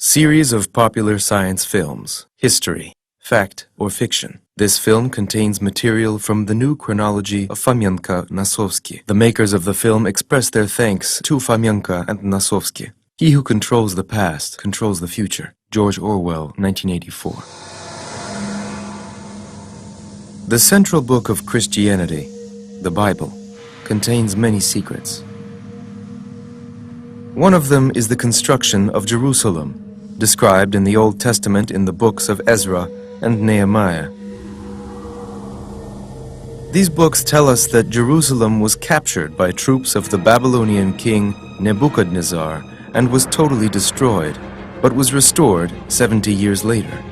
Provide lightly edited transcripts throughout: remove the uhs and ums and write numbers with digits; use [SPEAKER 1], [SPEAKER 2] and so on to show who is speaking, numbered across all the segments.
[SPEAKER 1] Series of popular science films. History. Fact or fiction. This film contains material from the New Chronologie of Fomenko Nosovsky. The makers of the film express their thanks to Fomenko and Nosovsky. He who controls the past controls the future. George Orwell, 1984. The central book of Christianity, the Bible, contains many secrets. One of them is the construction of Jerusalem, described in the Old Testament in the books of Ezra and Nehemiah. These books tell us that Jerusalem was captured by troops of the Babylonian king Nebuchadnezzar and was totally destroyed, but was restored 70 years later.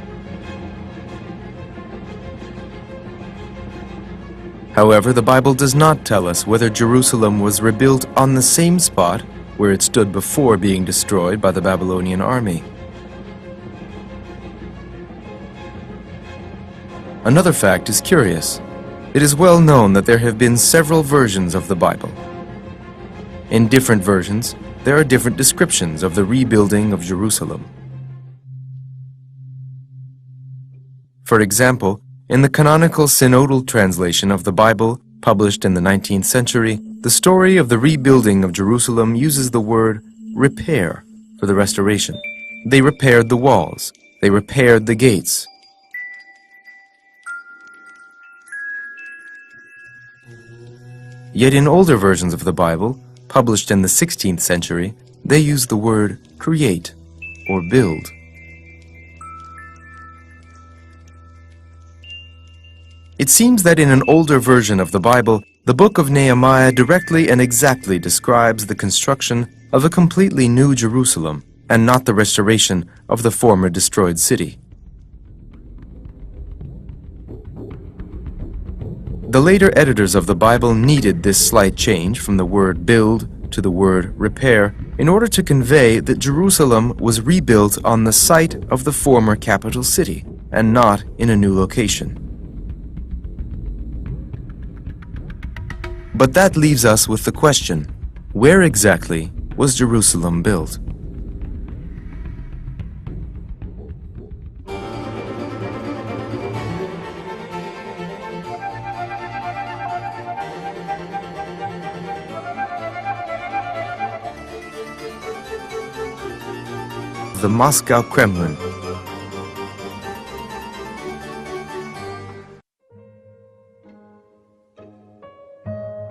[SPEAKER 1] However, the Bible does not tell us whether Jerusalem was rebuilt on the same spot where it stood before being destroyed by the Babylonian army. Another fact is curious. It is well known that there have been several versions of the Bible. In different versions, there are different descriptions of the rebuilding of Jerusalem. For example, in the canonical synodal translation of the Bible, published in the 19th century, the story of the rebuilding of Jerusalem uses the word repair for the restoration. They repaired the walls. They repaired the gates. Yet in older versions of the Bible, published in the 16th century, they use the word create or build. It seems that in an older version of the Bible, the book of Nehemiah directly and exactly describes the construction of a completely new Jerusalem and not the restoration of the former destroyed city. The later editors of the Bible needed this slight change from the word build to the word repair in order to convey that Jerusalem was rebuilt on the site of the former capital city and not in a new location. But that leaves us with the question, where exactly was Jerusalem built? The Moscow Kremlin.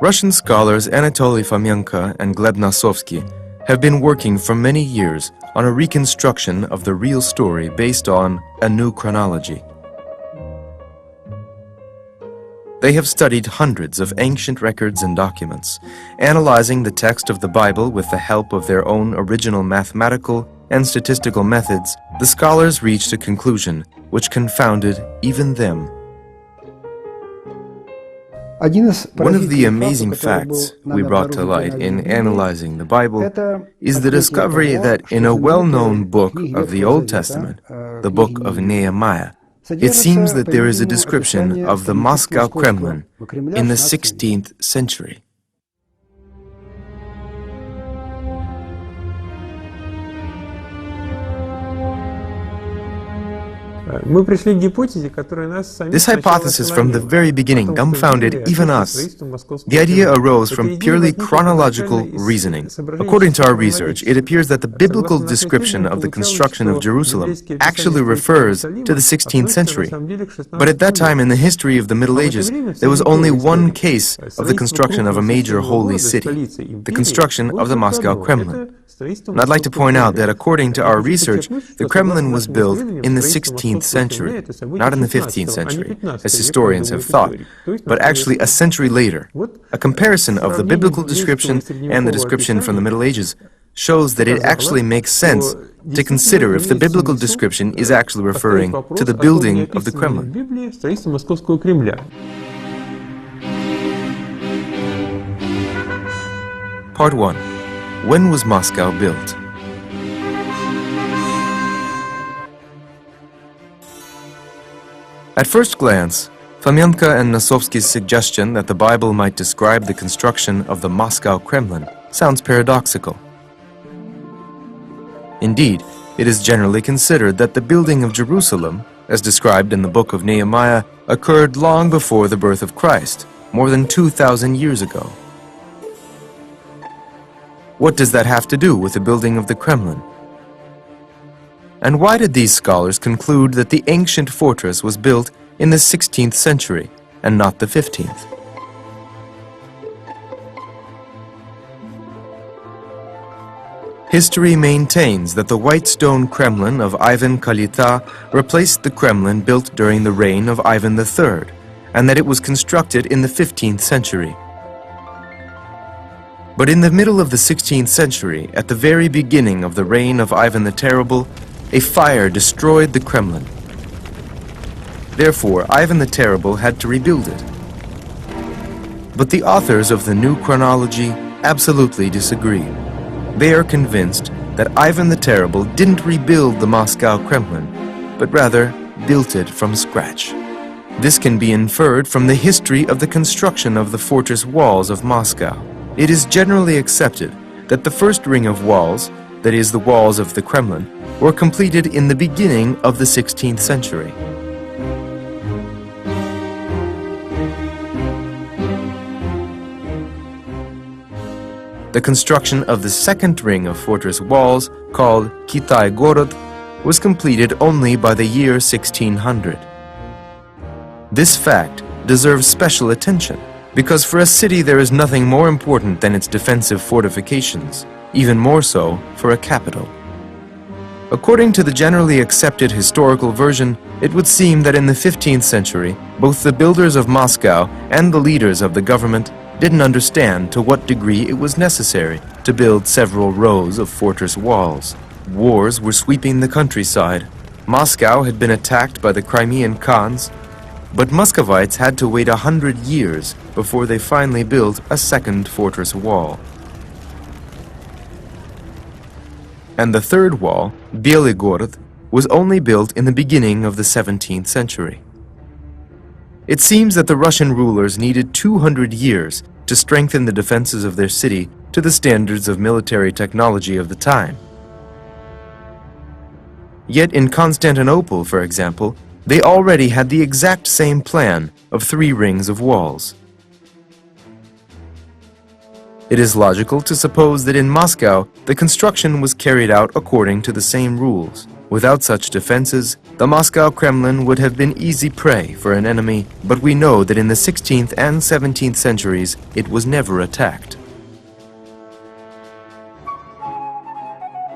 [SPEAKER 1] Russian scholars Anatoly Fomenko and Gleb Nosovsky have been working for many years on a reconstruction of the real story based on a new chronology. They have studied hundreds of ancient records and documents, analyzing the text of the Bible with the help of their own original mathematical and statistical methods. The scholars reached a conclusion which confounded even them. One of the amazing facts we brought to light in analyzing the Bible is the discovery that in a well-known book of the Old Testament, the book of Nehemiah, it seems that there is a description of the Moscow Kremlin in the 16th century. This hypothesis from the very beginning dumbfounded even us. The idea arose from purely chronological reasoning. According to our research, it appears that the biblical description of the construction of Jerusalem actually refers to the 16th century. But at that time in the history of the Middle Ages, there was only one case of the construction of a major holy city, the construction of the Moscow Kremlin. And I'd like to point out that according to our research, the Kremlin was built in the 16th century, not in the 15th century, as historians have thought, but actually a century later. A comparison of the biblical description and the description from the Middle Ages shows that it actually makes sense to consider if the biblical description is actually referring to the building of the Kremlin. Part 1. When was Moscow built? At first glance, Fomenko and Nosovsky's suggestion that the Bible might describe the construction of the Moscow Kremlin sounds paradoxical. Indeed, It is generally considered that the building of Jerusalem, as described in the book of Nehemiah, occurred long before the birth of Christ, more than 2,000 years ago. What does that have to do with the building of the Kremlin? And why did these scholars conclude that the ancient fortress was built in the 16th century and not the 15th? History maintains that the white stone Kremlin of Ivan Kalita replaced the Kremlin built during the reign of Ivan III, and that it was constructed in the 15th century. But in the middle of the 16th century, at the very beginning of the reign of Ivan the Terrible, a fire destroyed the Kremlin. Therefore, Ivan the Terrible had to rebuild it. But the authors of the New Chronology absolutely disagree. They are convinced that Ivan the Terrible didn't rebuild the Moscow Kremlin, but rather built it from scratch. This can be inferred from the history of the construction of the fortress walls of Moscow. It is generally accepted that the first ring of walls, that is, the walls of the Kremlin, were completed in the beginning of the 16th century. The construction of the second ring of fortress walls, called Kitai Gorod, was completed only by the year 1600. This fact deserves special attention, because for a city there is nothing more important than its defensive fortifications, even more so for a capital. According to the generally accepted historical version, it would seem that in the 15th century, both the builders of Moscow and the leaders of the government didn't understand to what degree it was necessary to build several rows of fortress walls. Wars were sweeping the countryside. Moscow had been attacked by the Crimean Khans, but Muscovites had to wait 100 years before they finally built a second fortress wall. And the third wall, Bielый Gorod, was only built in the beginning of the 17th century. It seems that the Russian rulers needed 200 years to strengthen the defenses of their city to the standards of military technology of the time. Yet in Constantinople, for example, they already had the exact same plan of 3 rings of walls. It is logical to suppose that in Moscow, the construction was carried out according to the same rules. Without such defenses, the Moscow Kremlin would have been easy prey for an enemy, but we know that in the 16th and 17th centuries, it was never attacked.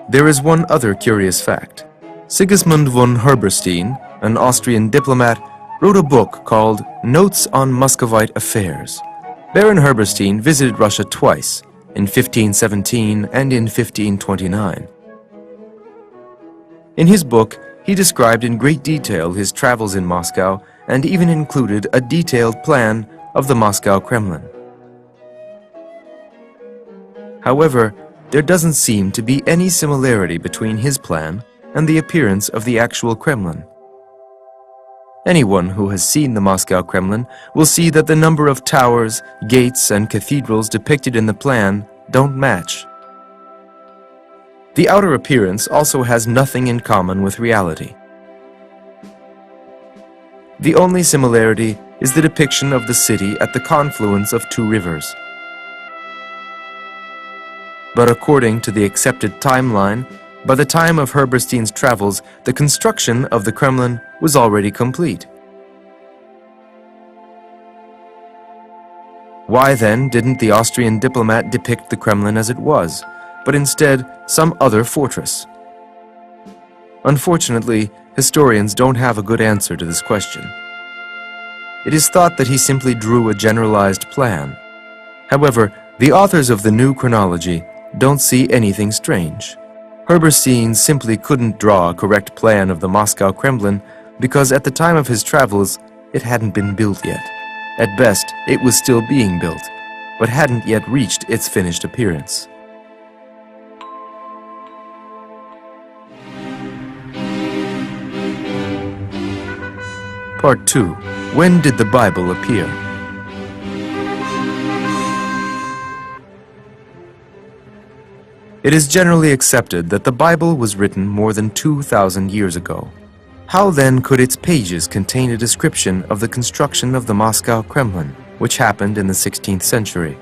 [SPEAKER 1] There is one other curious fact. Sigismund von Herberstein, an Austrian diplomat, wrote a book called Notes on Muscovite Affairs. Baron Herberstein visited Russia twice, in 1517 and in 1529. In his book, he described in great detail his travels in Moscow and even included a detailed plan of the Moscow Kremlin. However, there doesn't seem to be any similarity between his plan and the appearance of the actual Kremlin. Anyone who has seen the Moscow Kremlin will see that the number of towers, gates, and cathedrals depicted in the plan don't match. The outer appearance also has nothing in common with reality. The only similarity is the depiction of the city at the confluence of 2 rivers. But according to the accepted timeline, by the time of Herberstein's travels, the construction of the Kremlin was already complete. Why then didn't the Austrian diplomat depict the Kremlin as it was, but instead some other fortress? Unfortunately, historians don't have a good answer to this question. It is thought that he simply drew a generalized plan. However, the authors of the New Chronology don't see anything strange. Herberstein simply couldn't draw a correct plan of the Moscow Kremlin because at the time of his travels, it hadn't been built yet. At best, it was still being built, but hadn't yet reached its finished appearance. Part 2. When did the Bible appear? It is generally accepted that the Bible was written more than 2,000 years ago. How then could its pages contain a description of the construction of the Moscow Kremlin, which happened in the 16th century?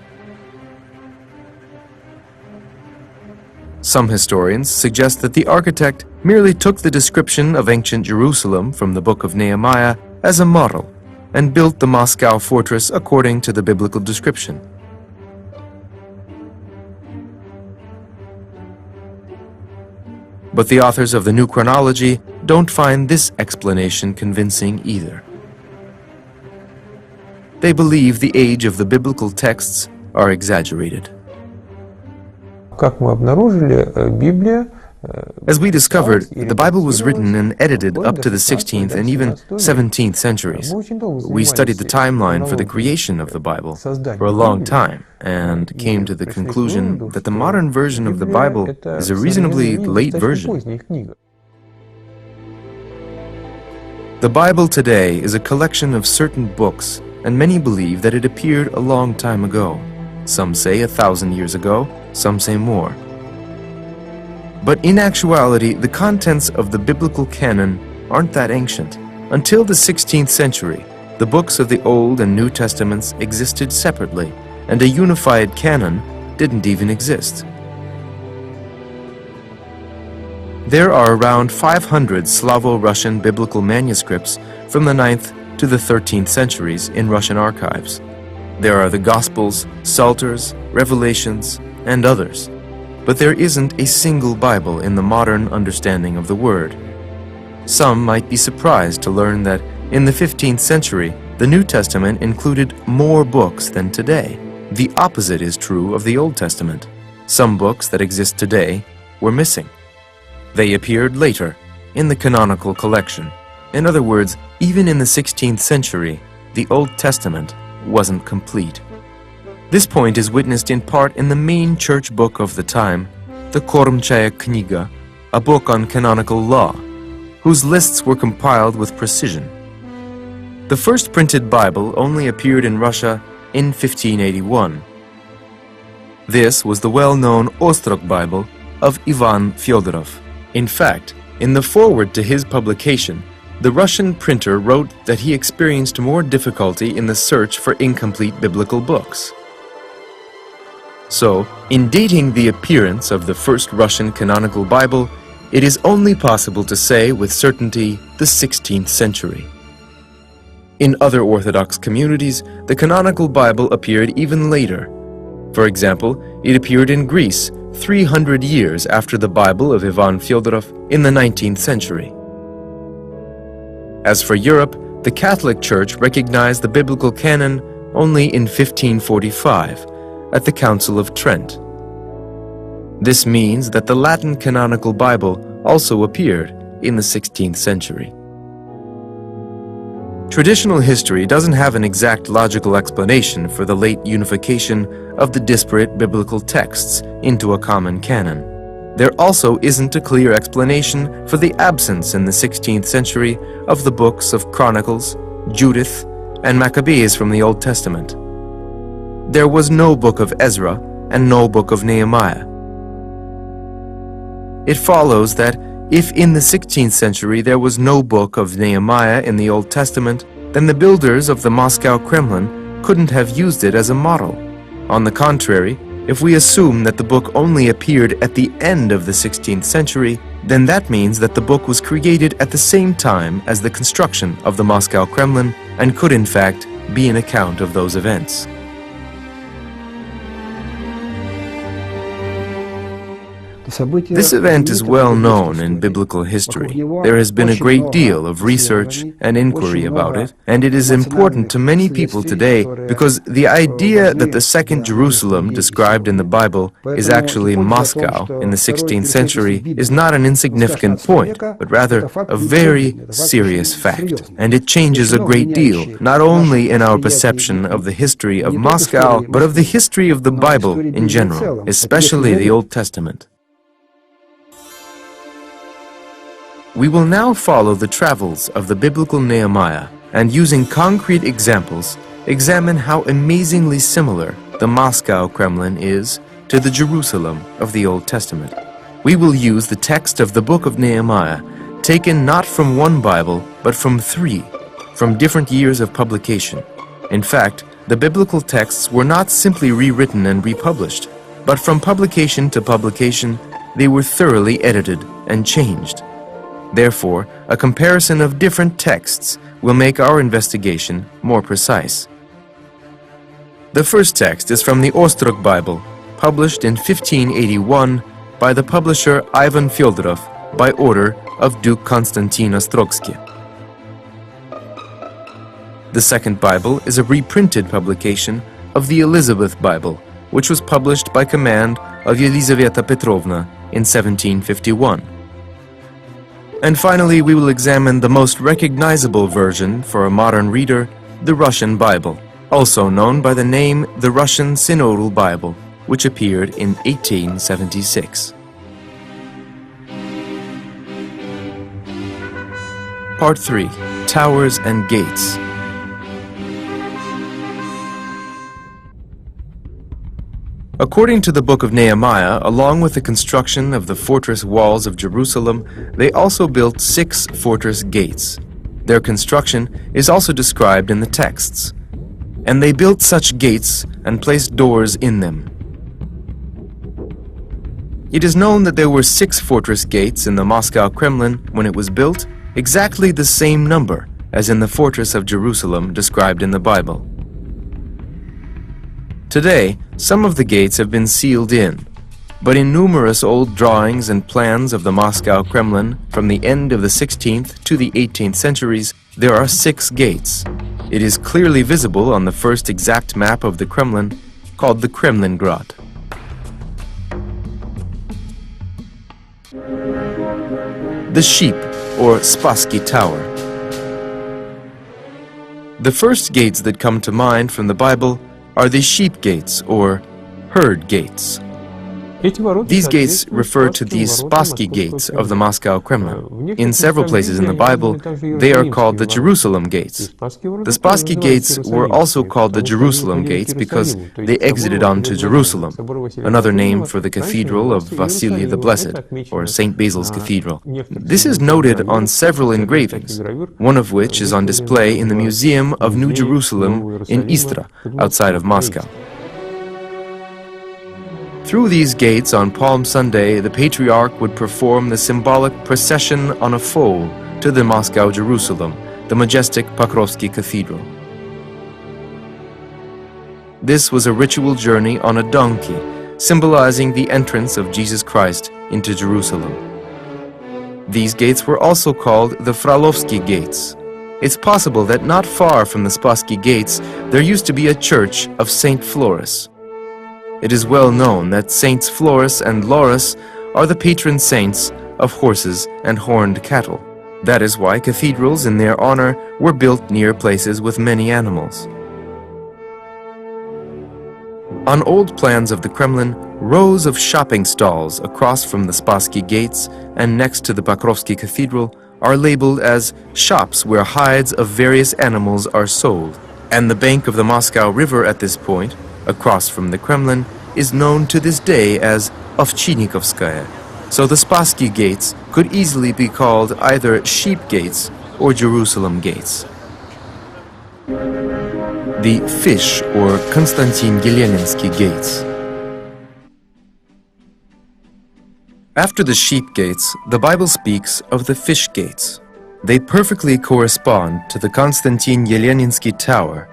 [SPEAKER 1] Some historians suggest that the architect merely took the description of ancient Jerusalem from the book of Nehemiah as a model and built the Moscow fortress according to the biblical description. But the authors of the New Chronology don't find this explanation convincing either. They believe the age of the biblical texts are exaggerated. As we discovered, the Bible was written and edited up to the 16th and even 17th centuries. We studied the timeline for the creation of the Bible for a long time and came to the conclusion that the modern version of the Bible is a reasonably late version. The Bible today is a collection of certain books, and many believe that it appeared a long time ago. Some say 1,000 years ago, some say more. But in actuality, the contents of the biblical canon aren't that ancient. Until the 16th century, the books of the Old and New Testaments existed separately, and a unified canon didn't even exist. There are around 500 Slavo-Russian biblical manuscripts from the 9th to the 13th centuries in Russian archives. There are the Gospels, Psalters, Revelations, and others. But there isn't a single Bible in the modern understanding of the word. Some might be surprised to learn that in the 15th century, the New Testament included more books than today. The opposite is true of the Old Testament. Some books that exist today were missing. They appeared later, in the canonical collection. In other words, even in the 16th century, the Old Testament wasn't complete. This point is witnessed in part in the main church book of the time, the Kormchaya Kniga, a book on canonical law, whose lists were compiled with precision. The first printed Bible only appeared in Russia in 1581. This was the well-known Ostrog Bible of Ivan Fyodorov. In fact, in the foreword to his publication, the Russian printer wrote that he experienced more difficulty in the search for incomplete biblical books. So, in dating the appearance of the first Russian canonical Bible, it is only possible to say with certainty the 16th century. In other Orthodox communities, the canonical Bible appeared even later. For example, it appeared in Greece 300 years after the Bible of Ivan Fyodorov in the 19th century. As for Europe, the Catholic Church recognized the biblical canon only in 1545, at the Council of Trent. This means that the Latin canonical Bible also appeared in the 16th century. Traditional history doesn't have an exact logical explanation for the late unification of the disparate biblical texts into a common canon. There also isn't a clear explanation for the absence in the 16th century of the books of Chronicles, Judith, and Maccabees from the Old Testament. There was no book of Ezra and no book of Nehemiah. It follows that if in the 16th century there was no book of Nehemiah in the Old Testament, then the builders of the Moscow Kremlin couldn't have used it as a model. On the contrary, if we assume that the book only appeared at the end of the 16th century, then that means that the book was created at the same time as the construction of the Moscow Kremlin and could in fact be an account of those events. This event is well known in biblical history. There has been a great deal of research and inquiry about it, and it is important to many people today because the idea that the Second Jerusalem described in the Bible is actually Moscow in the 16th century is not an insignificant point, but rather a very serious fact. And it changes a great deal, not only in our perception of the history of Moscow, but of the history of the Bible in general, especially the Old Testament. We will now follow the travels of the biblical Nehemiah and, using concrete examples, examine how amazingly similar the Moscow Kremlin is to the Jerusalem of the Old Testament. We will use the text of the book of Nehemiah, taken not from one Bible, but from three, from different years of publication. In fact, the biblical texts were not simply rewritten and republished, but from publication to publication, they were thoroughly edited and changed. Therefore, a comparison of different texts will make our investigation more precise. The first text is from the Ostrog Bible, published in 1581 by the publisher Ivan Fyodorov by order of Duke Konstantin Ostrogsky. The second Bible is a reprinted publication of the Elizabeth Bible, which was published by command of Yelizaveta Petrovna in 1751. And finally, we will examine the most recognizable version for a modern reader, the Russian Bible, also known by the name the Russian Synodal Bible, which appeared in 1876. Part 3. Towers and Gates. According to the book of Nehemiah, along with the construction of the fortress walls of Jerusalem, they also built 6 fortress gates. Their construction is also described in the texts. And they built such gates and placed doors in them. It is known that there were 6 fortress gates in the Moscow Kremlin when it was built, exactly the same number as in the fortress of Jerusalem described in the Bible. Today, some of the gates have been sealed in, but in numerous old drawings and plans of the Moscow Kremlin from the end of the 16th to the 18th centuries, there are 6 gates. It is clearly visible on the first exact map of the Kremlin, called the Kremlingrad. The Sheep, or Spassky Tower. The first gates that come to mind from the Bible are the sheep gates, or herd gates. These gates refer to the Spassky gates of the Moscow Kremlin. In several places in the Bible, they are called the Jerusalem gates. The Spassky gates were also called the Jerusalem gates because they exited onto Jerusalem, another name for the cathedral of Vasily the Blessed, or St. Basil's Cathedral. This is noted on several engravings, one of which is on display in the Museum of New Jerusalem in Istra, outside of Moscow. Through these gates on Palm Sunday, the Patriarch would perform the symbolic procession on a foal to the Moscow Jerusalem, the majestic Pokrovsky Cathedral. This was a ritual journey on a donkey, symbolizing the entrance of Jesus Christ into Jerusalem. These gates were also called the Fralovsky gates. It's possible that not far from the Spassky gates, there used to be a church of Saint Floris. It is well known that Saints Floris and Lauris are the patron saints of horses and horned cattle. That is why cathedrals in their honor were built near places with many animals. On old plans of the Kremlin, rows of shopping stalls across from the Spassky gates and next to the Pokrovsky Cathedral are labeled as shops where hides of various animals are sold. And the bank of the Moscow River at this point, across from the Kremlin, is known to this day as Ovchinikovskaya, so the Spassky gates could easily be called either Sheep Gates or Jerusalem Gates. The Fish or Konstantin Yeleninsky Gates. After the Sheep Gates, the Bible speaks of the Fish Gates. They perfectly correspond to the Konstantin Yeleninsky Tower.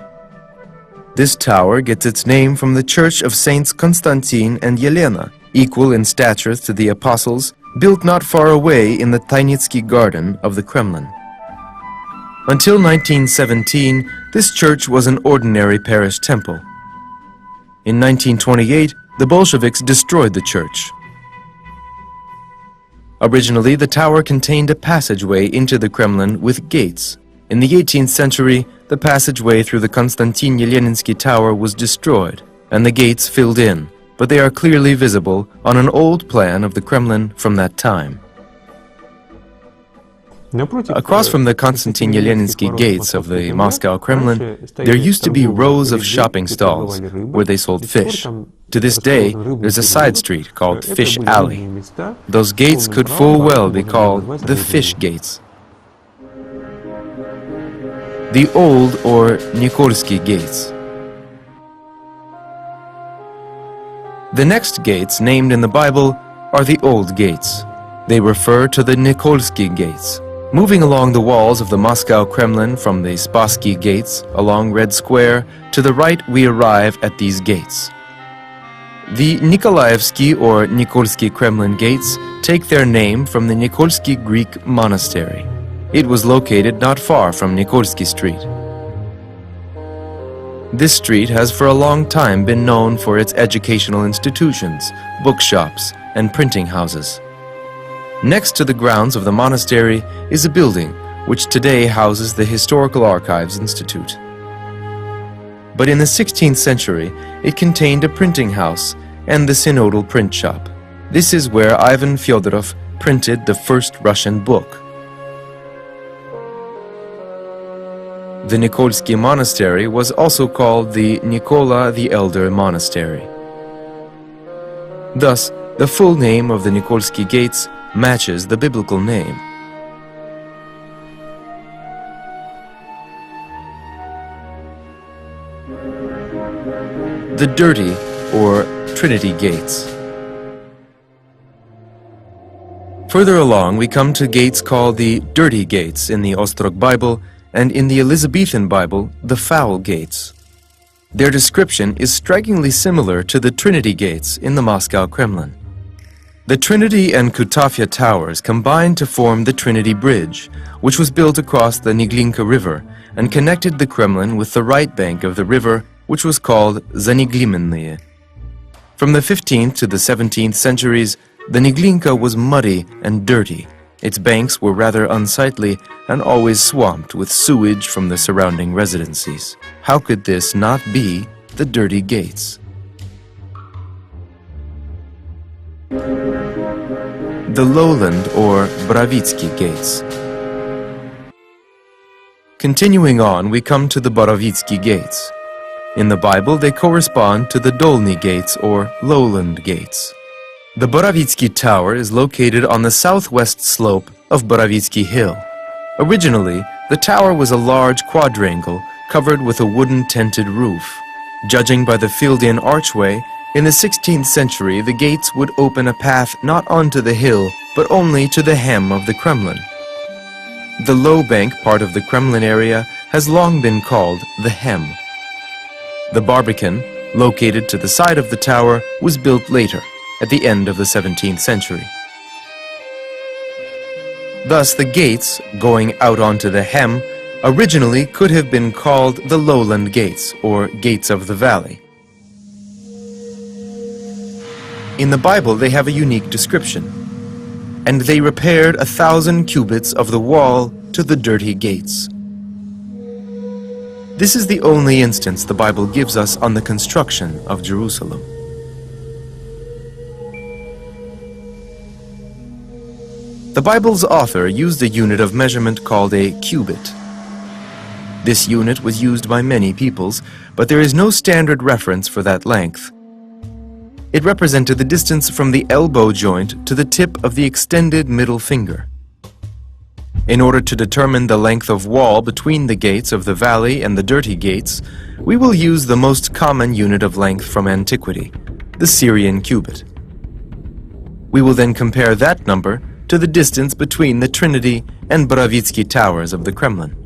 [SPEAKER 1] This tower gets its name from the church of Saints Constantine and Yelena, equal in stature to the apostles, built not far away in the Tainitsky garden of the Kremlin. Until 1917, this church was an ordinary parish temple. In 1928, the Bolsheviks destroyed the church. Originally, the tower contained a passageway into the Kremlin with gates. In the 18th century, the passageway through the Konstantin Yeleninsky Tower was destroyed, and the gates filled in, but they are clearly visible on an old plan of the Kremlin from that time. Across from the Konstantin-Yeleninsky gates of the Moscow Kremlin, there used to be rows of shopping stalls where they sold fish. To this day, there's a side street called Fish Alley. Those gates could full well be called the Fish Gates. The Old or Nikolsky Gates. The next gates named in the Bible are the Old Gates. They refer to the Nikolsky Gates. Moving along the walls of the Moscow Kremlin from the Spassky Gates along Red Square, to the right we arrive at these gates. The Nikolaevsky or Nikolsky Kremlin gates take their name from the Nikolsky Greek monastery. It was located not far from Nikolsky Street. This street has for a long time been known for its educational institutions, bookshops, and printing houses. Next to the grounds of the monastery is a building which today houses the Historical Archives Institute. But in the 16th century, it contained a printing house and the synodal print shop. This is where Ivan Fyodorov printed the first Russian book. The Nikolsky Monastery was also called the Nikola the Elder Monastery. Thus, the full name of the Nikolsky Gates matches the biblical name. The Dirty or Trinity Gates. Further along we come to gates called the Dirty Gates in the Ostrog Bible, and in the Elizabethan Bible, the Foul Gates. Their description is strikingly similar to the Trinity Gates in the Moscow Kremlin. The Trinity and Kutafya Towers combined to form the Trinity Bridge, which was built across the Niglinka River and connected the Kremlin with the right bank of the river, which was called Zaniglimenные. From the 15th to the 17th centuries, the Niglinka was muddy and dirty. Its banks were rather unsightly and always swamped with sewage from the surrounding residencies. How could this not be the Dirty Gates? The Lowland or Borovitsky Gates. Continuing on, we come to the Borovitsky Gates. In the Bible, they correspond to the Dolny Gates or Lowland Gates. The Borovitsky Tower is located on the southwest slope of Borovitsky Hill. Originally, the tower was a large quadrangle covered with a wooden tented roof. Judging by the filled-in archway, in the 16th century the gates would open a path not onto the hill, but only to the hem of the Kremlin. The low bank part of the Kremlin area has long been called the Hem. The Barbican, located to the side of the tower, was built later, at the end of the 17th century. Thus the gates, going out onto the Hem, originally could have been called the Lowland Gates, or Gates of the Valley. In the Bible they have a unique description. And they repaired 1,000 cubits of the wall to the dirty gates. This is the only instance the Bible gives us on the construction of Jerusalem. The Bible's author used a unit of measurement called a cubit. This unit was used by many peoples, but there is no standard reference for that length. It represented the distance from the elbow joint to the tip of the extended middle finger. In order to determine the length of wall between the gates of the valley and the dirty gates, we will use the most common unit of length from antiquity, the Syrian cubit. We will then compare that number to the distance between the Trinity and Borovitsky towers of the Kremlin.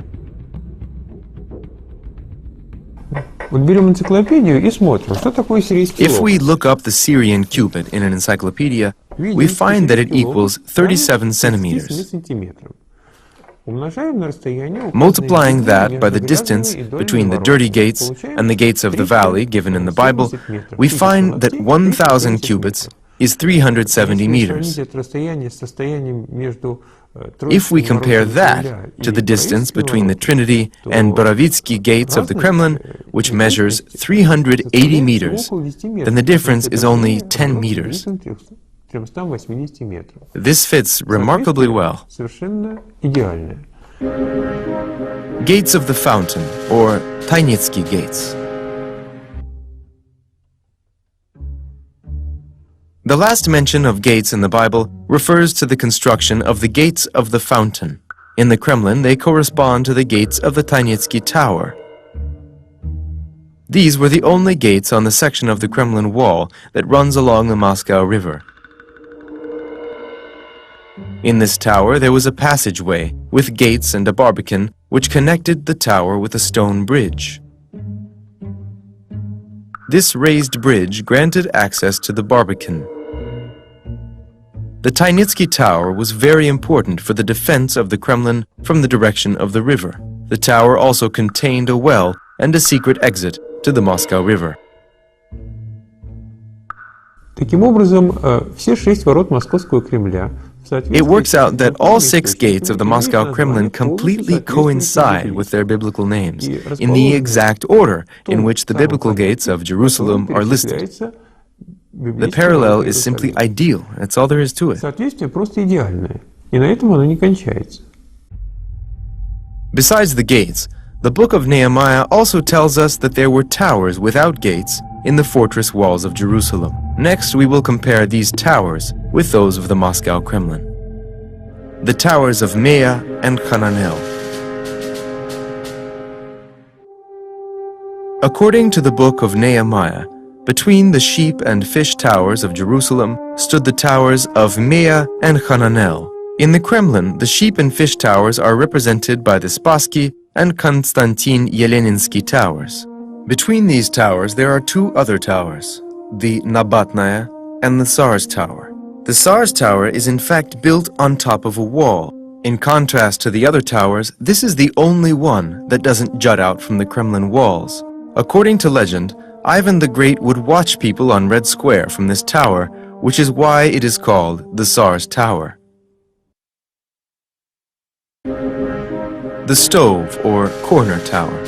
[SPEAKER 1] If we look up the Syrian cubit in an encyclopedia, we find that it equals 37 centimeters. Multiplying that by the distance between the dirty gates and the gates of the valley given in the Bible, we find that 1,000 cubits is 370 meters. If we compare that to the distance between the Trinity and Borovitsky gates of the Kremlin, which measures 380 meters, then the difference is only 10 meters.
[SPEAKER 2] 380 метров.
[SPEAKER 1] This fits remarkably well.
[SPEAKER 2] Совершенно идеальная.
[SPEAKER 1] Gates of the Fountain, or Tainitsky Gates. The last mention of gates in the Bible refers to the construction of the gates of the fountain. In the Kremlin, they correspond to the gates of the Tainitsky Tower. These were the only gates on the section of the Kremlin wall that runs along the Moscow River. In this tower, there was a passageway with gates and a barbican which connected the tower with a stone bridge. This raised bridge granted access to the barbican. The Tainitsky Tower was very important for the defense of the Kremlin from the direction of the river. The tower also contained a well and a secret exit to the Moscow River.
[SPEAKER 2] Таким образом, все 6 ворот Московского Кремля.
[SPEAKER 1] It works out that all 6 gates of the Moscow Kremlin completely coincide with their biblical names, in the exact order in which the biblical gates of Jerusalem are listed. The parallel is simply ideal, that's all there is to it.
[SPEAKER 2] Соответствие просто идеальное, и на этом оно не кончается.
[SPEAKER 1] Besides the gates, the book of Nehemiah also tells us that there were towers without gates in the fortress walls of Jerusalem. Next, we will compare these towers with those of the Moscow Kremlin. The towers of Mea and Hananel. According to the book of Nehemiah, between the sheep and fish towers of Jerusalem stood the towers of Mea and Hananel. In the Kremlin, the sheep and fish towers are represented by the Spassky and Konstantin Yeleninsky towers. Between these towers there are 2 other towers, the Nabatnaya and the Tsar's Tower. The Tsar's Tower is in fact built on top of a wall. In contrast to the other towers, this is the only one that doesn't jut out from the Kremlin walls. According to legend, Ivan the Great would watch people on Red Square from this tower, which is why it is called the Tsar's Tower. The Stove, or Corner Tower.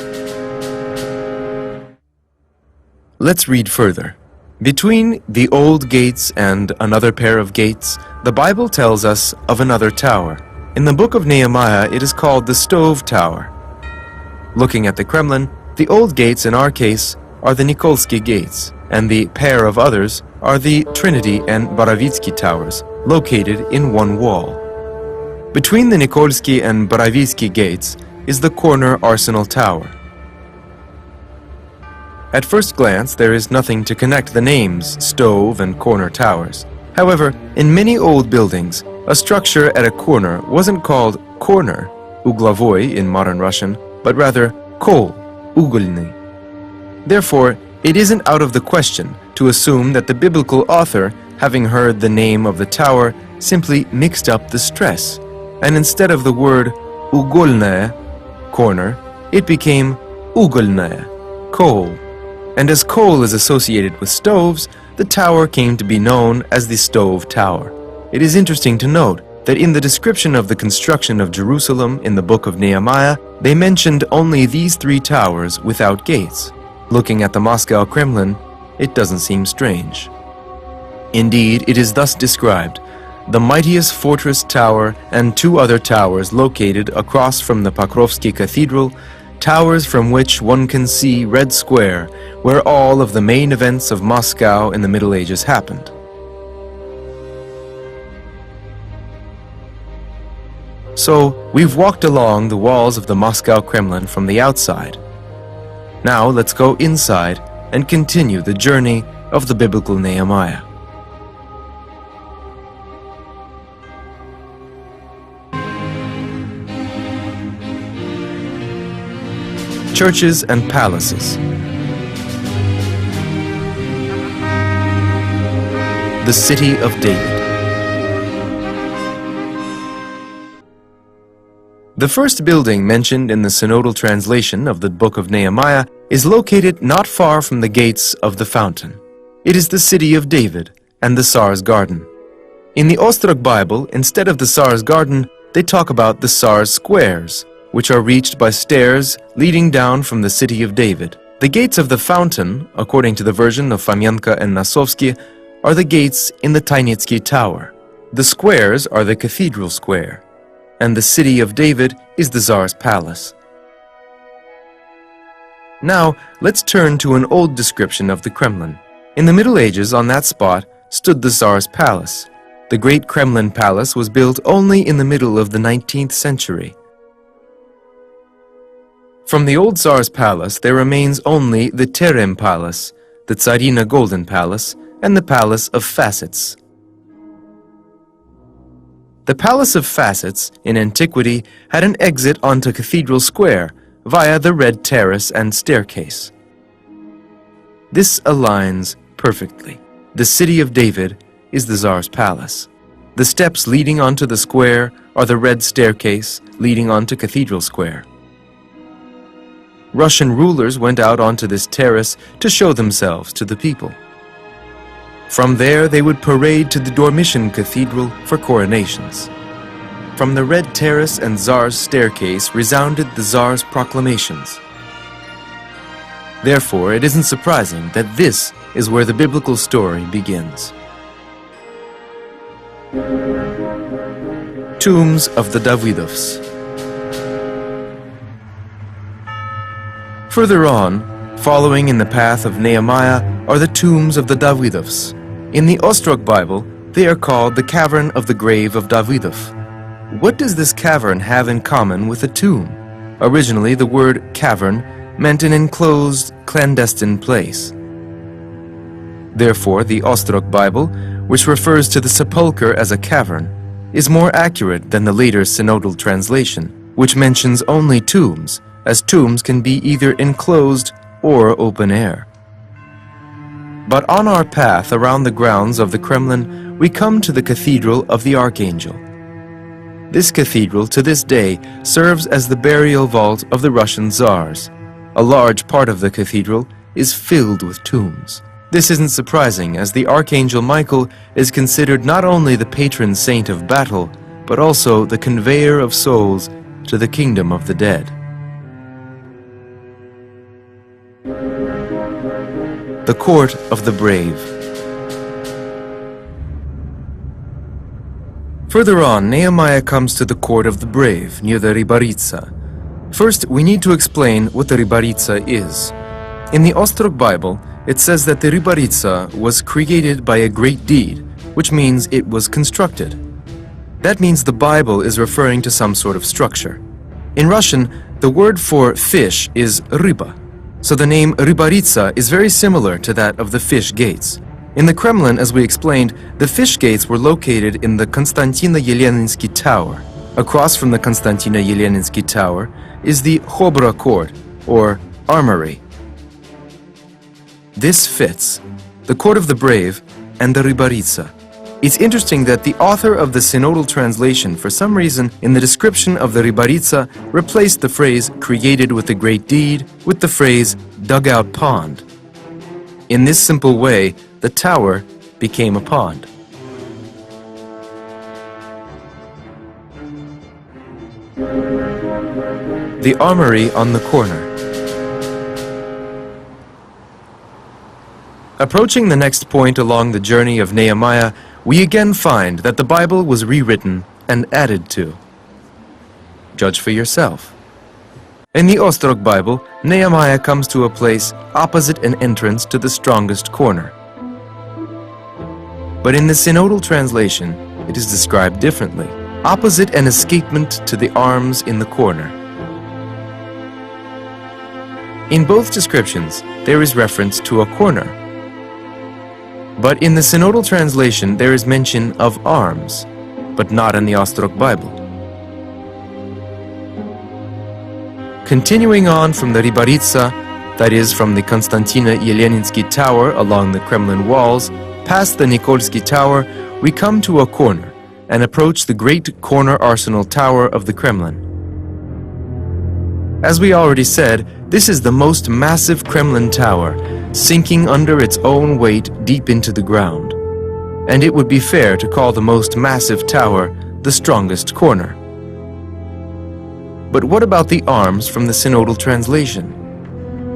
[SPEAKER 1] Let's read further. Between the old gates and another pair of gates, the Bible tells us of another tower. In the book of Nehemiah, it is called the Stove Tower. Looking at the Kremlin, the old gates in our case are the Nikolsky gates, and the pair of others are the Trinity and Borovitsky towers, located in one wall. Between the Nikolsky and Borovitsky gates is the corner Arsenal Tower. At first glance, there is nothing to connect the names Stove and Corner Towers. However, in many old buildings, a structure at a corner wasn't called corner, uglovoy in modern Russian, but rather kol, ugolny. Therefore, it isn't out of the question to assume that the biblical author, having heard the name of the tower, simply mixed up the stress, and instead of the word ugolnaya, corner, it became ugolnaya, coal. And as coal is associated with stoves, the tower came to be known as the Stove Tower. It is interesting to note that in the description of the construction of Jerusalem in the book of Nehemiah, they mentioned only these 3 towers without gates. Looking at the Moscow Kremlin, it doesn't seem strange. Indeed, it is thus described: the mightiest fortress tower and 2 other towers located across from the Pokrovsky Cathedral, towers from which one can see Red Square, where all of the main events of Moscow in the Middle Ages happened. So, we've walked along the walls of the Moscow Kremlin from the outside. Now let's go inside and continue the journey of the biblical Nehemiah. Churches and palaces. The city of David. The first building mentioned in the synodal translation of the book of Nehemiah is located not far from the gates of the fountain. It is the city of David and the Tsar's garden. In the Ostrog Bible, instead of the Tsar's garden, they talk about the Tsar's squares, which are reached by stairs leading down from the city of David. The gates of the fountain, according to the version of Fomenko and Nosovsky, are the gates in the Tainitsky Tower. The squares are the Cathedral Square, and the City of David is the Tsar's palace. Now, let's turn to an old description of the Kremlin. In the Middle Ages, on that spot, stood the Tsar's palace. The Great Kremlin Palace was built only in the middle of the 19th century. From the old Tsar's palace, there remains only the Terem Palace, the Tsarina Golden Palace, and the Palace of Facets. The Palace of Facets, in antiquity, had an exit onto Cathedral Square via the Red Terrace and staircase. This aligns perfectly. The City of David is the Tsar's palace. The steps leading onto the square are the red staircase leading onto Cathedral Square. Russian rulers went out onto this terrace to show themselves to the people. From there, they would parade to the Dormition Cathedral for coronations. From the Red Terrace and Tsar's staircase resounded the Tsar's proclamations. Therefore, it isn't surprising that this is where the biblical story begins. Tombs of the Davidovs. Further on, following in the path of Nehemiah, are the tombs of the Davidovs. In the Ostrog Bible, they are called the Cavern of the Grave of Davidov. What does this cavern have in common with a tomb? Originally, the word cavern meant an enclosed, clandestine place. Therefore, the Ostrog Bible, which refers to the sepulchre as a cavern, is more accurate than the later synodal translation, which mentions only tombs, as tombs can be either enclosed or open air. But on our path around the grounds of the Kremlin, we come to the Cathedral of the Archangel. This cathedral, to this day, serves as the burial vault of the Russian Tsars. A large part of the cathedral is filled with tombs. This isn't surprising, as the Archangel Michael is considered not only the patron saint of battle, but also the conveyor of souls to the kingdom of the dead. The Court of the Brave. Further on, Nehemiah comes to the Court of the Brave, near the Rybaritsa. First, we need to explain what the Rybaritsa is. In the Ostrog Bible, it says that the Rybaritsa was created by a great deed, which means it was constructed. That means the Bible is referring to some sort of structure. In Russian, the word for fish is ryba. So the name Rybaritsa is very similar to that of the fish gates. In the Kremlin, as we explained, the fish gates were located in the Konstantino-Yeleninsky Tower. Across from the Konstantino-Yeleninsky Tower is the Khobra Court, or Armory. This fits the Court of the Brave and the Rybaritsa. It's interesting that the author of the synodal translation, for some reason, in the description of the Rybaritsa, replaced the phrase "created with a great deed" with the phrase "dugout pond." In this simple way, the tower became a pond. The Armory on the corner. Approaching the next point along the journey of Nehemiah, we again find that the Bible was rewritten and added to. Judge for yourself. In the Ostrog Bible, Nehemiah comes to a place opposite an entrance to the strongest corner. But in the synodal translation, it is described differently, opposite an escapement to the arms in the corner. In both descriptions, there is reference to a corner. But in the synodal translation, there is mention of arms, but not in the Ostrog Bible. Continuing on from the Rybaritsa, that is from the Konstantino-Yeleninsky Tower along the Kremlin walls, past the Nikolsky Tower, we come to a corner and approach the great corner arsenal tower of the Kremlin. As we already said, this is the most massive Kremlin tower, sinking under its own weight deep into the ground. And it would be fair to call the most massive tower the strongest corner. But what about the arms from the synodal translation?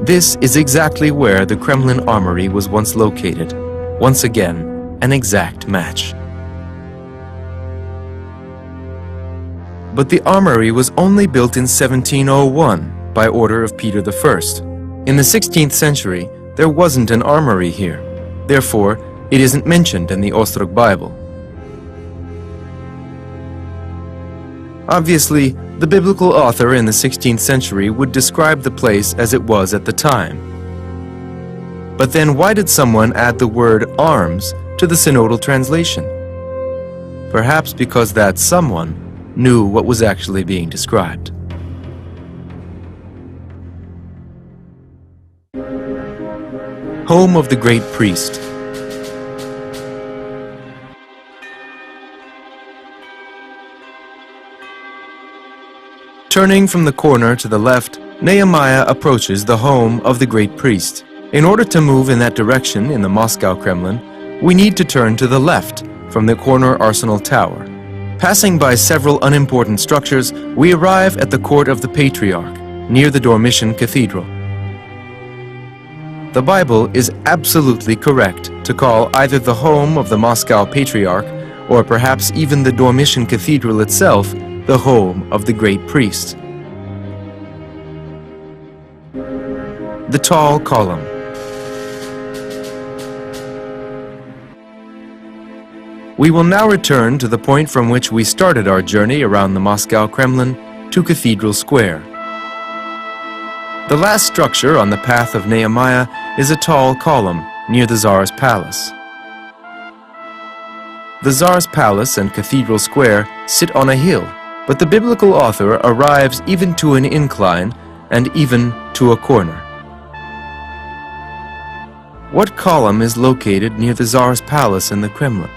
[SPEAKER 1] This is exactly where the Kremlin armory was once located, once again an exact match. But the armory was only built in 1701 by order of Peter I. In the 16th century, there wasn't an armory here. Therefore, it isn't mentioned in the Ostrog Bible. Obviously, the biblical author in the 16th century would describe the place as it was at the time. But then why did someone add the word arms to the synodal translation? Perhaps because that someone knew what was actually being described. Home of the great priest. Turning from the corner to the left, Nehemiah approaches the home of the great priest. In order to move in that direction in the Moscow Kremlin, we need to turn to the left from the corner Arsenal Tower. Passing by several unimportant structures, we arrive at the court of the Patriarch, near the Dormition Cathedral. The Bible is absolutely correct to call either the home of the Moscow Patriarch, or perhaps even the Dormition Cathedral itself, the home of the great priest. The tall column. We will now return to the point from which we started our journey around the Moscow Kremlin to Cathedral Square. The last structure on the path of Nehemiah is a tall column near the Tsar's palace. The Tsar's palace and Cathedral Square sit on a hill, but the biblical author arrives even to an incline and even to a corner. What column is located near the Tsar's palace in the Kremlin?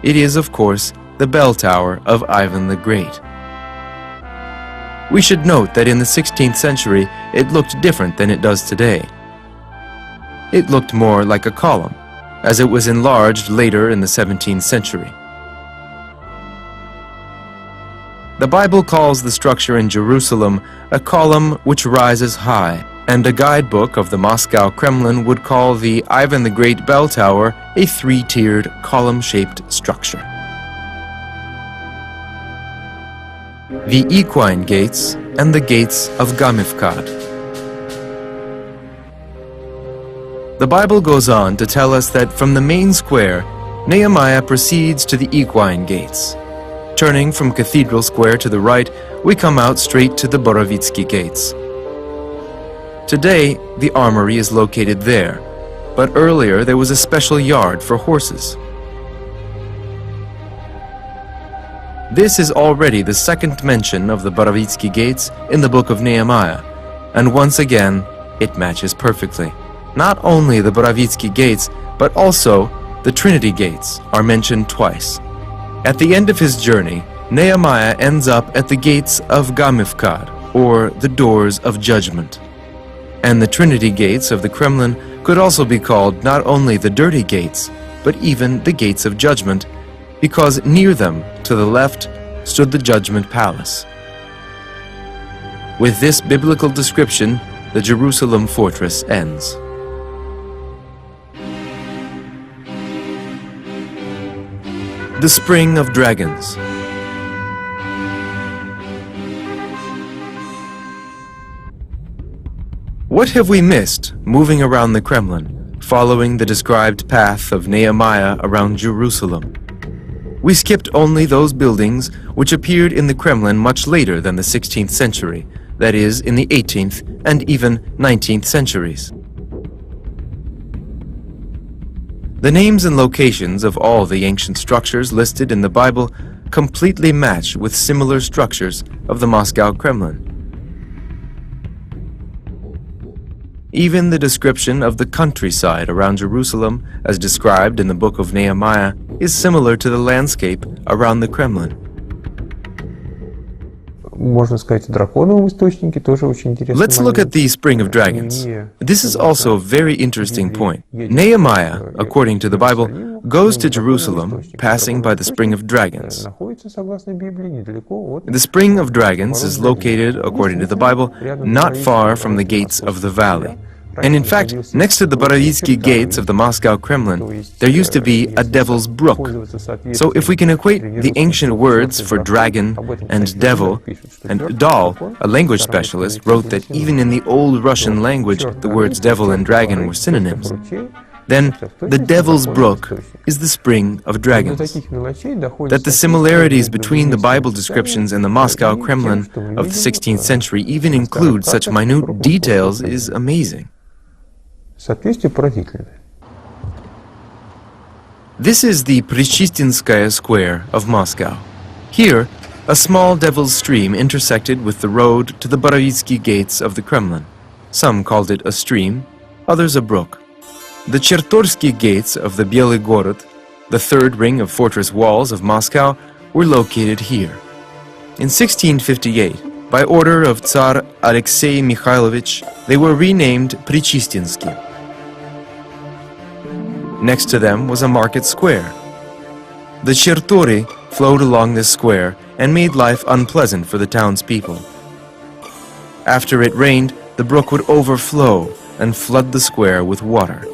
[SPEAKER 1] It is, of course, the bell tower of Ivan the Great. We should note that in the 16th century, it looked different than it does today. It looked more like a column, as it was enlarged later in the 17th century. The Bible calls the structure in Jerusalem a column which rises high, and a guidebook of the Moscow Kremlin would call the Ivan the Great bell tower a three-tiered, column-shaped structure. The Equine Gates and the Gates of Gamifkad. The Bible goes on to tell us that from the main square, Nehemiah proceeds to the Equine Gates. Turning from Cathedral Square to the right, we come out straight to the Borovitsky Gates. Today, the armory is located there, but earlier there was a special yard for horses. This is already the second mention of the Borovitsky Gates in the book of Nehemiah, and once again, it matches perfectly. Not only the Borovitsky Gates, but also the Trinity Gates are mentioned twice. At the end of his journey, Nehemiah ends up at the gates of Gamifkad, or the doors of judgment. And the Trinity Gates of the Kremlin could also be called not only the dirty gates, but even the gates of judgment, because near them, to the left, stood the judgment palace. With this biblical description, the Jerusalem fortress ends. The Spring of Dragons. What have we missed moving around the Kremlin, following the described path of Nehemiah around Jerusalem? We skipped only those buildings which appeared in the Kremlin much later than the 16th century, that is, in the 18th and even 19th centuries. The names and locations of all the ancient structures listed in the Bible completely match with similar structures of the Moscow Kremlin. Even the description of the countryside around Jerusalem, as described in the book of Nehemiah, is similar to the landscape around the Kremlin.
[SPEAKER 2] Можно сказать, в драконовом источнике тоже очень интересный
[SPEAKER 1] Let's look
[SPEAKER 2] момент.
[SPEAKER 1] at the Spring of Dragons. This is also a very interesting point. Nehemiah, according to the Bible, goes to Jerusalem, passing by the Spring of Dragons.
[SPEAKER 2] Находится, согласно Библии, недалеко от...
[SPEAKER 1] The Spring of Dragons is located, according to the Bible, not far from the gates of the valley. And in fact, next to the Borovitsky gates of the Moscow Kremlin, there used to be a devil's brook. So if we can equate the ancient words for dragon and devil, and Dahl, a language specialist, wrote that even in the old Russian language, the words devil and dragon were synonyms, then the Devil's Brook is the spring of dragons. That the similarities between the Bible descriptions and the Moscow Kremlin of the 16th century even include such minute details is amazing. This is the Prichistinskaya Square of Moscow. Here, a small devil's stream intersected with the road to the Borovitsky gates of the Kremlin. Some called it a stream, others a brook. The Chertorsky gates of the Bielый Gorod, the third ring of fortress walls of Moscow, were located here. In 1658, by order of Tsar Alexei Mikhailovich, they were renamed Prichistinsky. Next to them was a market square. The Chertori flowed along this square and made life unpleasant for the townspeople. After it rained, the brook would overflow and flood the square with water.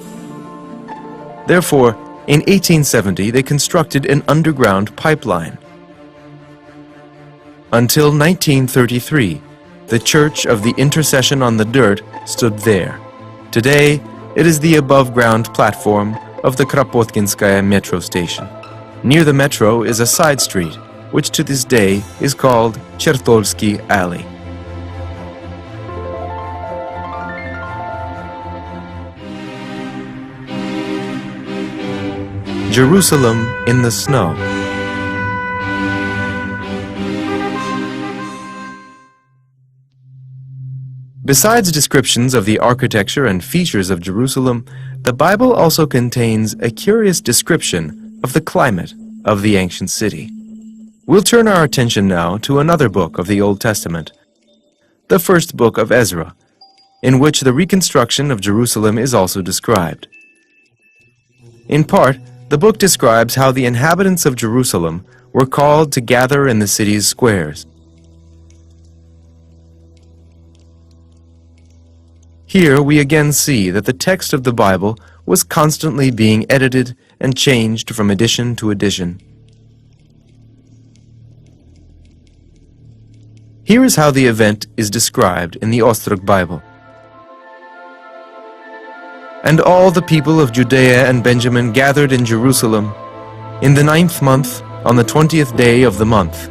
[SPEAKER 1] Therefore, in 1870, they constructed an underground pipeline. Until 1933, the Church of the Intercession on the Dirt stood there. Today, it is the above-ground platform of the Kropotkinskaya metro station. Near the metro is a side street, which to this day is called Chertorsky Alley. Jerusalem in the snow. Besides descriptions of the architecture and features of Jerusalem, the Bible also contains a curious description of the climate of the ancient city. We'll turn our attention now to another book of the Old Testament, the first book of Ezra, in which the reconstruction of Jerusalem is also described. In part, the book describes how the inhabitants of Jerusalem were called to gather in the city's squares. Here we again see that the text of the Bible was constantly being edited and changed from edition to edition. Here is how the event is described in the Ostrog Bible. And all the people of Judea and Benjamin gathered in Jerusalem in the 9th month, on the 20th day of the month.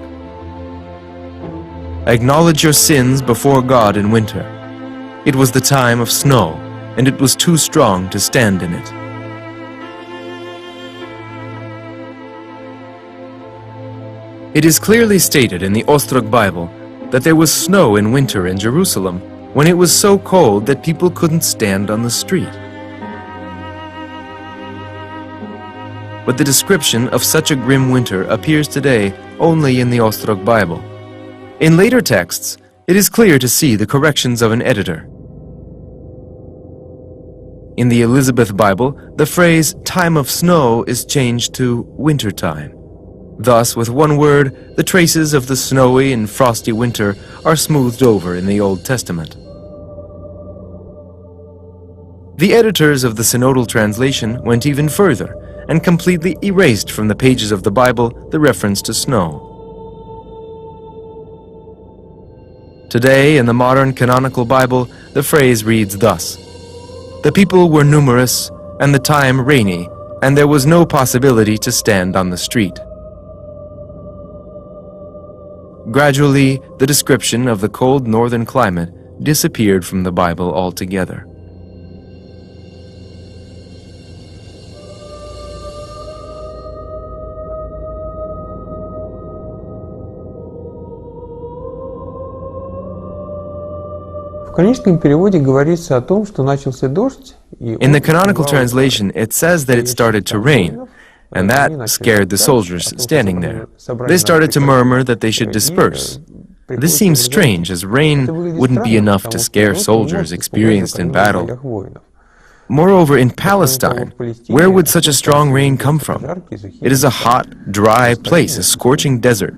[SPEAKER 1] Acknowledge your sins before God in winter. It was the time of snow, and it was too strong to stand in it. It is clearly stated in the Ostrog Bible that there was snow in winter in Jerusalem when it was so cold that people couldn't stand on the street. But the description of such a grim winter appears today only in the Ostrog Bible. In later texts, it is clear to see the corrections of an editor. In the Elizabeth Bible, the phrase "time of snow" is changed to "winter time." Thus, with one word, the traces of the snowy and frosty winter are smoothed over in the Old Testament. The editors of the Synodal translation went even further and completely erased from the pages of the Bible the reference to snow. Today, in the modern canonical Bible, the phrase reads thus: "The people were numerous, and the time rainy, and there was no possibility to stand on the street." Gradually, the description of the cold northern climate disappeared from the Bible altogether.
[SPEAKER 2] В каноническом переводе говорится о том, что начался дождь.
[SPEAKER 1] In the canonical translation, it says that it started to rain, and that scared the soldiers standing there. They started to murmur that they should disperse. This seems strange, as rain wouldn't be enough to scare soldiers experienced in battle. Moreover, in Palestine, where would such a strong rain come from? It is a hot, dry place, a scorching desert.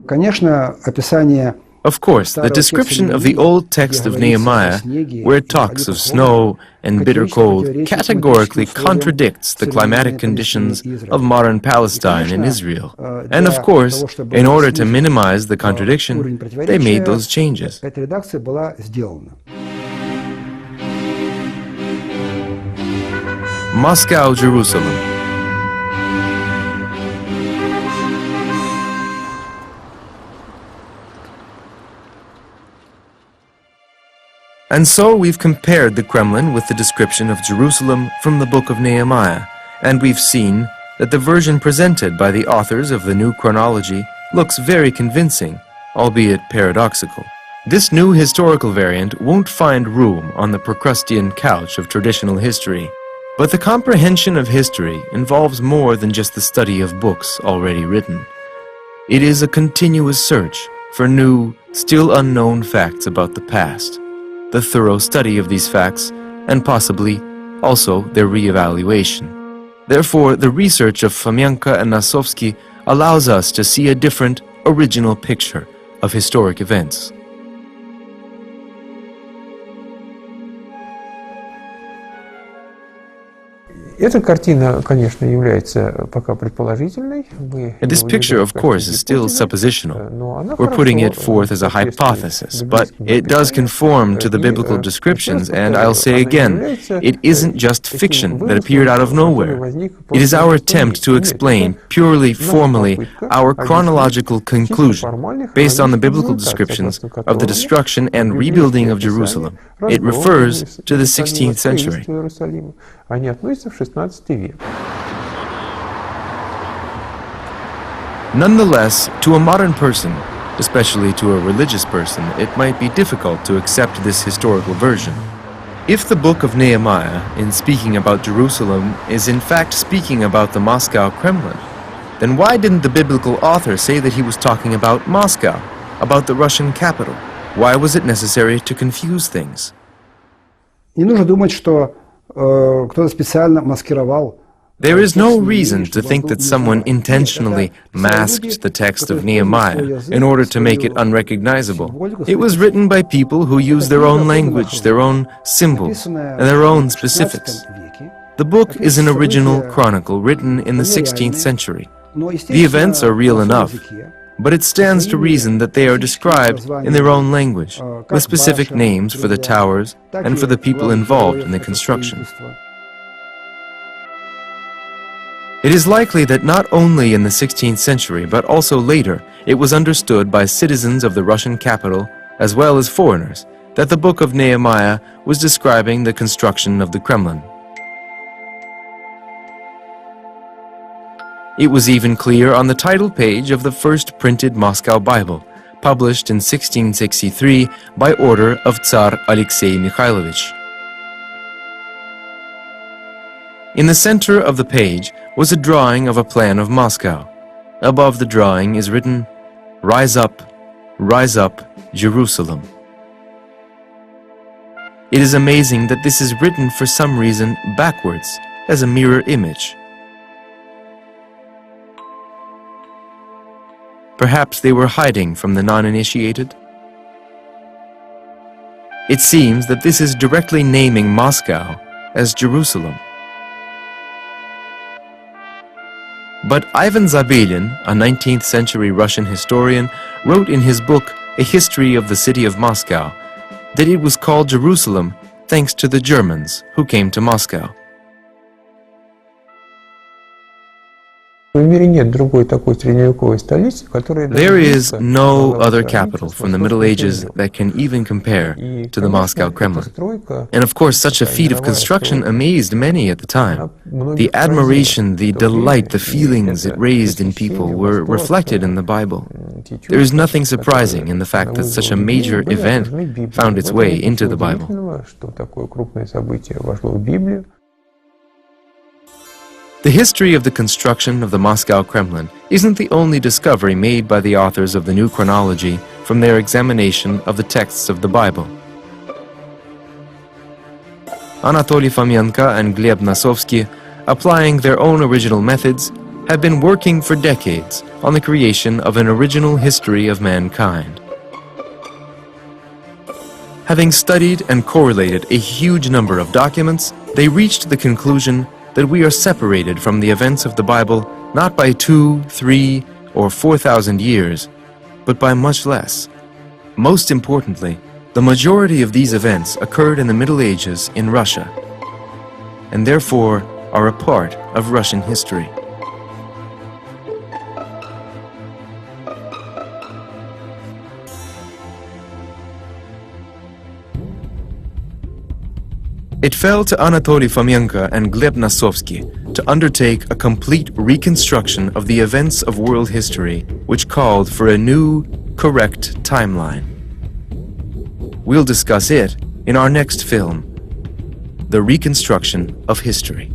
[SPEAKER 3] Конечно, описание
[SPEAKER 1] Of course, the description of the old text of Nehemiah, where it talks of snow and bitter cold, categorically contradicts the climatic conditions of modern Palestine and Israel. And of course, in order to minimize the contradiction, they made those changes. Moscow, Jerusalem. And so we've compared the Kremlin with the description of Jerusalem from the book of Nehemiah, and we've seen that the version presented by the authors of the New Chronology looks very convincing, albeit paradoxical. This new historical variant won't find room on the Procrustean couch of traditional history, but the comprehension of history involves more than just the study of books already written. It is a continuous search for new, still unknown facts about the past, the thorough study of these facts, and possibly also their re-evaluation. Therefore, the research of Fomenko and Nosovsky allows us to see a different, original picture of historic events.
[SPEAKER 2] Эта картина, конечно, является пока предположительной.
[SPEAKER 1] This picture, of course, is still suppositional. We're putting it forth as a hypothesis, but it does conform to the biblical descriptions, and I'll say again, it isn't just fiction that appeared out of nowhere. It is our attempt to explain, purely formally, our chronological conclusion, based on the biblical descriptions of the destruction and rebuilding of Jerusalem. It refers to the 16th century.
[SPEAKER 2] Они относятся в 16 век.
[SPEAKER 1] Nonetheless, to a modern person, especially to a religious person, it might be difficult to accept this historical version. If the book of Nehemiah, in speaking about Jerusalem, is in fact speaking about the Moscow Kremlin, then why didn't the biblical author say that he was talking about Moscow, about the Russian capital? Why was it necessary to confuse things?
[SPEAKER 3] Не нужно думать, что кто-то специально маскировал.
[SPEAKER 1] There is no reason to think that someone intentionally masked the text of Nehemiah in order to make it unrecognizable. It was written by people who use their own language, their own symbols, and their own specifics. The book is an original chronicle written in the 16th century. The events are real enough, but it stands to reason that they are described in their own language, with specific names for the towers and for the people involved in the construction. It is likely that not only in the 16th century, but also later, it was understood by citizens of the Russian capital, as well as foreigners, that the book of Nehemiah was describing the construction of the Kremlin. It was even clear on the title page of the first printed Moscow Bible, published in 1663 by order of Tsar Alexei Mikhailovich. In the center of the page was a drawing of a plan of Moscow. Above the drawing is written, rise up, Jerusalem." It is amazing that this is written for some reason backwards, as a mirror image. Perhaps they were hiding from the non-initiated? It seems that this is directly naming Moscow as Jerusalem. But Ivan Zabelin, a 19th century Russian historian, wrote in his book A History of the City of Moscow that it was called Jerusalem thanks to the Germans who came to Moscow. There is no other capital from the Middle Ages that can even compare to the Moscow Kremlin. And of course, such a feat of construction amazed many at the time. The admiration, the delight, the feelings it raised in people were reflected in the Bible. There is nothing surprising in the fact that such a major event found its way into the Bible. The history of the construction of the Moscow Kremlin isn't the only discovery made by the authors of the New Chronology from their examination of the texts of the Bible. Anatoly Fomenko and Gleb Nosovsky, applying their own original methods, have been working for decades on the creation of an original history of mankind. Having studied and correlated a huge number of documents, they reached the conclusion that we are separated from the events of the Bible not by 2, 3, or 4,000 years, but by much less. Most importantly, the majority of these events occurred in the Middle Ages in Russia, and therefore are a part of Russian history. It fell to Anatoly Fomenko and Gleb Nosovsky to undertake a complete reconstruction of the events of world history, which called for a new, correct timeline. We'll discuss it in our next film, The Reconstruction of History.